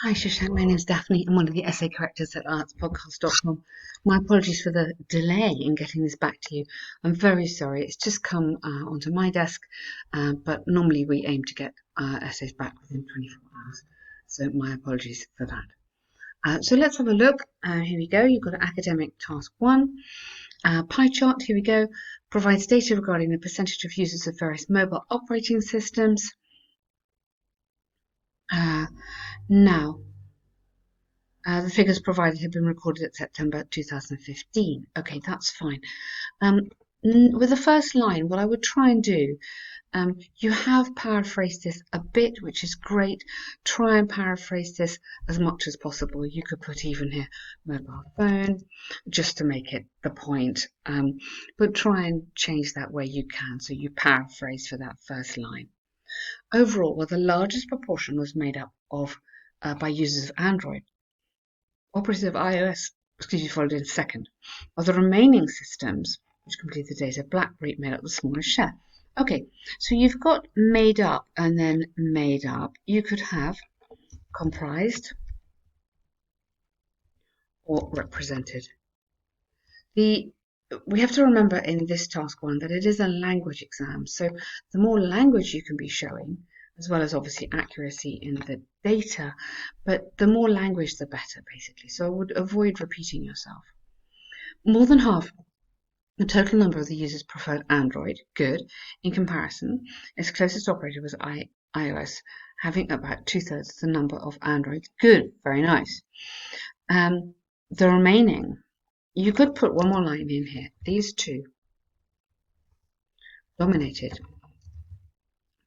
Hi, Shashank. My name's Daphne. I'm one of the essay correctors at artspodcast.com. My apologies for the delay in getting this back to you. I'm very sorry. It's just come onto my desk, but normally we aim to get essays back within 24 hours. So my apologies for that. So let's have a look. Here we go. You've got academic task 1. Pie chart. Here we go. Provides data regarding the percentage of users of various mobile operating systems. Now, the figures provided have been recorded at September 2015. Okay, that's fine. With the first line, what I would try and do, you have paraphrased this a bit, which is great. Try and paraphrase this as much as possible. You could put even here mobile phone, just to make it the point. But try and change that where you can, so you paraphrase for that first line. Overall, well, the largest proportion was made up of by users of Android. Operators of iOS, followed in second. Of the remaining systems, which complete the data, BlackBerry made up the smallest share. Okay, so you've got made up and then made up. You could have comprised or represented. We have to remember in this task 1 that it is a language exam, so the more language you can be showing, as well as obviously accuracy in the data, but the more language the better, basically. So I would avoid repeating yourself. More than half the total number of the users preferred Android. Good. In comparison, its closest operator was iOS, having about 2/3 the number of Androids. Good. Very nice. The remaining, you could put one more line in here. These two dominated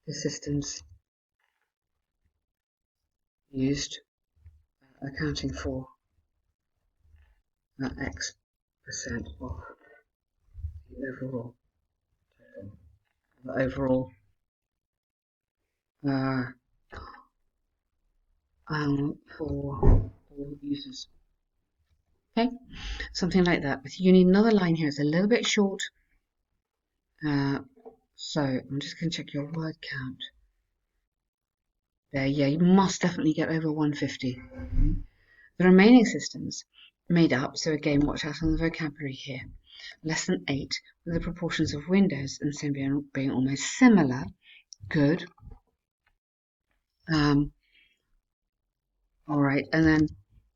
the systems used, accounting for X% of the overall for all users. Okay, something like that. You need another line here. It's a little bit short. So I'm just going to check your word count. There, yeah, you must definitely get over 150. The remaining systems made up, so again, watch out on the vocabulary here, less than 8, with the proportions of Windows and Symbian being almost similar. Good. All right, and then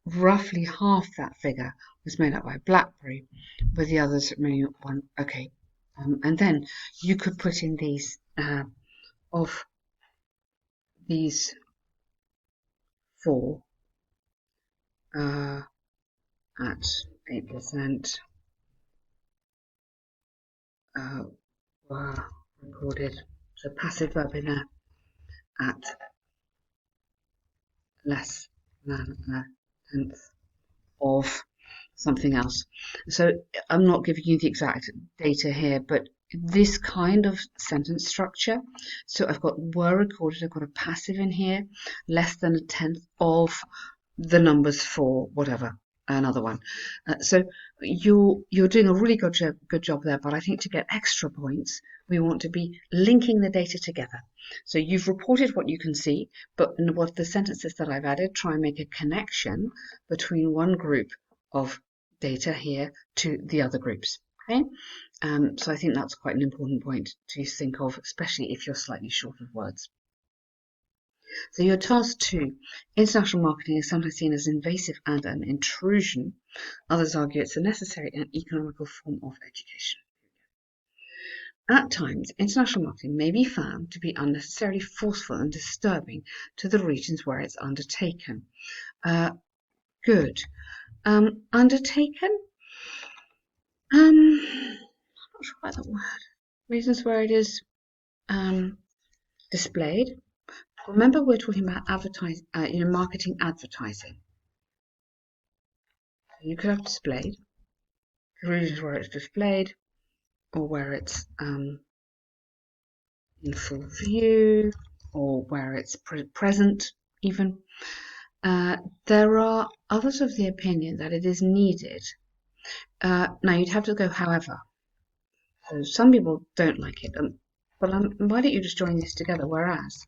roughly half that figure was made up by BlackBerry, with the others remaining one. Okay, and then you could put in these of these 4 at 8% were recorded. So passive verb in there at less than a tenth of something else. So I'm not giving you the exact data here, but this kind of sentence structure. So I've got were recorded, I've got a passive in here, less than a tenth of the numbers for whatever, another one. So you're doing a really good job there, but I think to get extra points, we want to be linking the data together. So you've reported what you can see, but in what the sentences that I've added, try and make a connection between one group of data here to the other groups. Okay, so I think that's quite an important point to think of, especially if you're slightly short of words. So your task 2, international marketing is sometimes seen as invasive and an intrusion. Others argue it's a necessary and economical form of education. At times, international marketing may be found to be unnecessarily forceful and disturbing to the regions where it's undertaken. Good. Undertaken? I'm not sure about that word. Reasons where it is displayed. Remember, we're talking about marketing advertising. So you could have displayed. The reasons where it's displayed, or where it's in full view, or where it's present even. There are others of the opinion that it is needed. Now you'd have to go however. So some people don't like it, but why don't you just join this together? Whereas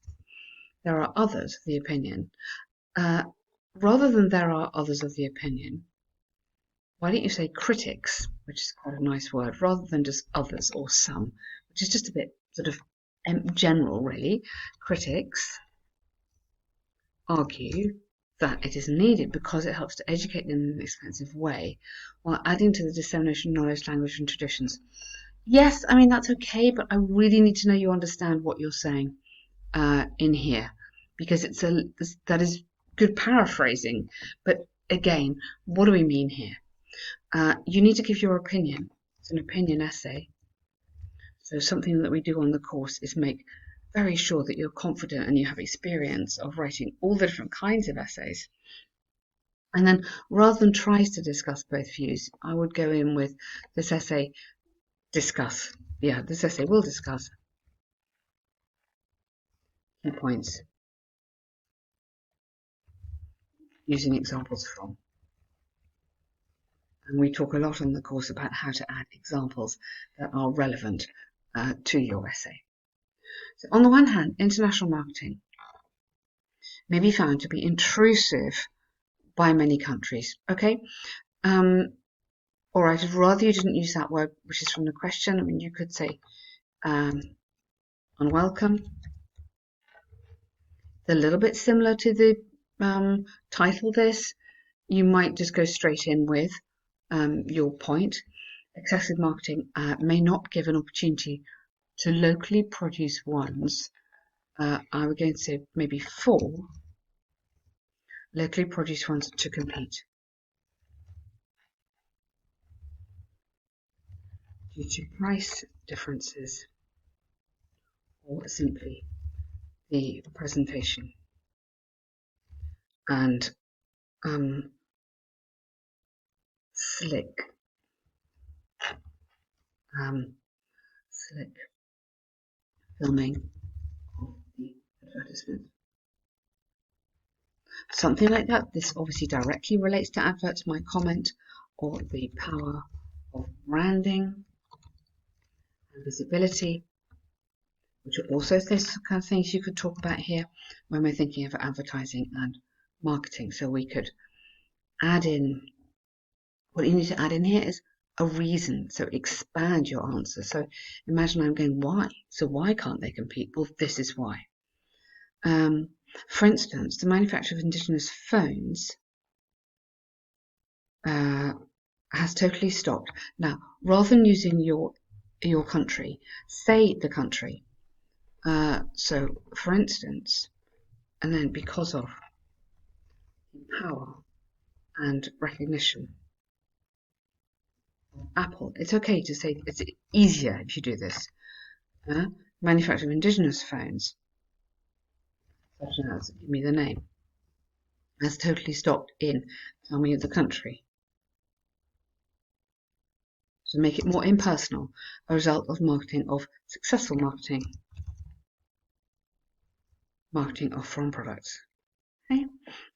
there are others of the opinion rather than there are others of the opinion, why don't you say critics, which is quite a nice word, rather than just others or some, which is just a bit sort of general, really. Critics argue that it is needed because it helps to educate them in an expansive way while adding to the dissemination of knowledge, language, and traditions. Yes, I mean, that's okay, but I really need to know you understand what you're saying in here, because that is good paraphrasing. But again, what do we mean here? You need to give your opinion. It's an opinion essay. So something that we do on the course is make very sure that you're confident and you have experience of writing all the different kinds of essays. And then rather than tries to discuss both views, I would go in with this essay discuss. Yeah, this essay will discuss key points using examples from. And we talk a lot in the course about how to add examples that are relevant to your essay. So on the one hand, international marketing may be found to be intrusive by many countries. Okay, all right. I'd rather you didn't use that word, which is from the question. I mean, you could say unwelcome. They're a little bit similar to the title. This you might just go straight in with your point. Excessive marketing may not give an opportunity to locally produce ones. I would go and say maybe 4 locally produced ones to compete. Due to price differences or simply the presentation and slick filming of the advertisement. Something like that. This obviously directly relates to adverts, my comment, or the power of branding and visibility, which are also this kind of things you could talk about here when we're thinking of advertising and marketing. So we could add in, what you need to add in here is a reason. So expand your answer. So imagine I'm going, why? So why can't they compete? Well, this is why. For instance, the manufacture of indigenous phones has totally stopped. Now, rather than using your country, say the country. So, for instance, and then because of power and recognition of Apple, it's okay to say it's easier if you do this. Manufacture of indigenous phones, such as, give me the name, has totally stopped in, tell me the country. To make it more impersonal, a result of successful marketing of foreign products. Okay,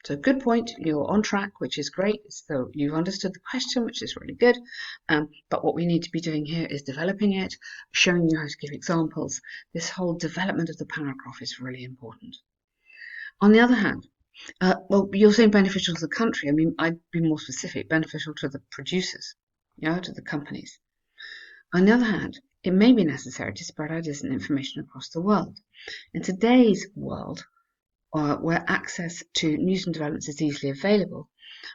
so good point. You're on track, which is great. So you've understood the question, which is really good. But what we need to be doing here is developing it, showing you how to give examples. This whole development of the paragraph is really important. On the other hand, well, you're saying beneficial to the country. I mean, I'd be more specific, beneficial to the producers, to the companies. On the other hand, it may be necessary to spread ideas and information across the world. In today's world, where access to news and developments is easily available,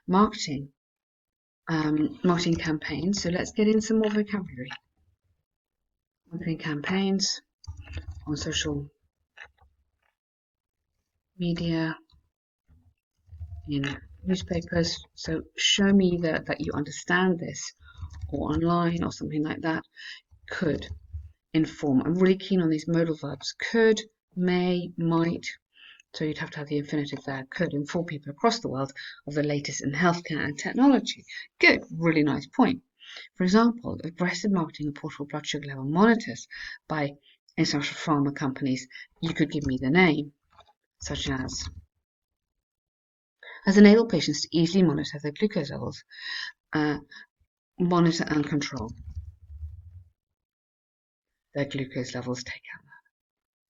marketing campaigns. So let's get in some more vocabulary. Marketing campaigns on social media, in newspapers. So show me that you understand this, or online or something like that. Could inform. I'm really keen on these modal verbs. Could, may, might. So you'd have to have the infinitive there. Could inform people across the world of the latest in healthcare and technology. Good, really nice point. For example, aggressive marketing of portable blood sugar level monitors by international pharma companies, you could give me the name, such as has enabled patients to easily monitor their glucose levels, monitor and control their glucose levels, take out that.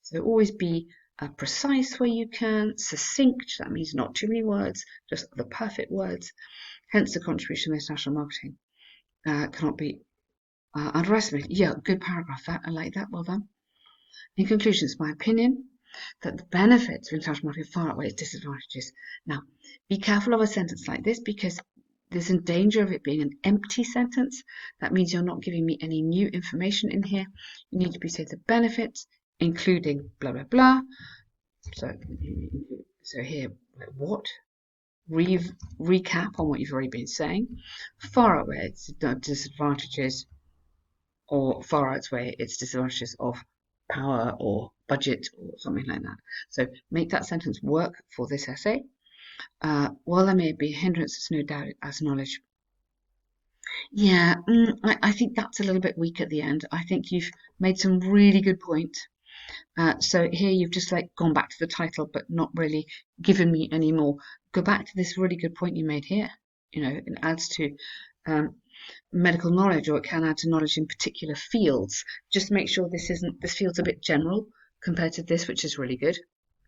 So always be precise where you can, succinct, that means not too many words, just the perfect words. Hence the contribution of international marketing cannot be underestimated. Yeah, good paragraph, that, I like that, well done. In conclusion, it's my opinion that the benefits of international marketing far outweigh its disadvantages. Now, be careful of a sentence like this because there's a danger of it being an empty sentence. That means you're not giving me any new information in here. You need to be saying the benefits, including blah, blah, blah. So here, what? Recap on what you've already been saying. Far outweigh its disadvantages, or far outweigh its disadvantages of power or budget or something like that. So make that sentence work for this essay. While there may be a hindrance, there's no doubt as knowledge. Yeah, I think that's a little bit weak at the end. I think you've made some really good points. So here you've just like gone back to the title, but not really given me any more. Go back to this really good point you made here. You know, it adds to medical knowledge, or it can add to knowledge in particular fields. Just make sure this field's a bit general compared to this, which is really good.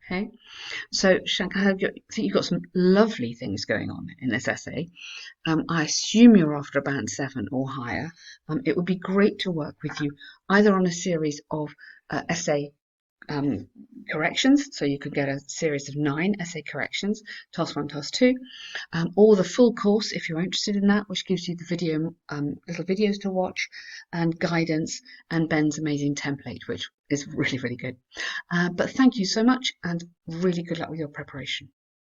Okay, so Shank, I think you've got some lovely things going on in this essay. I assume you're after a band 7 or higher. It would be great to work with you either on a series of essay corrections, so you could get a series of 9 essay corrections, task 1, task 2, or the full course if you're interested in that, which gives you the video, little videos to watch, and guidance, and Ben's amazing template, which is really, really good. But thank you so much, and really good luck with your preparation.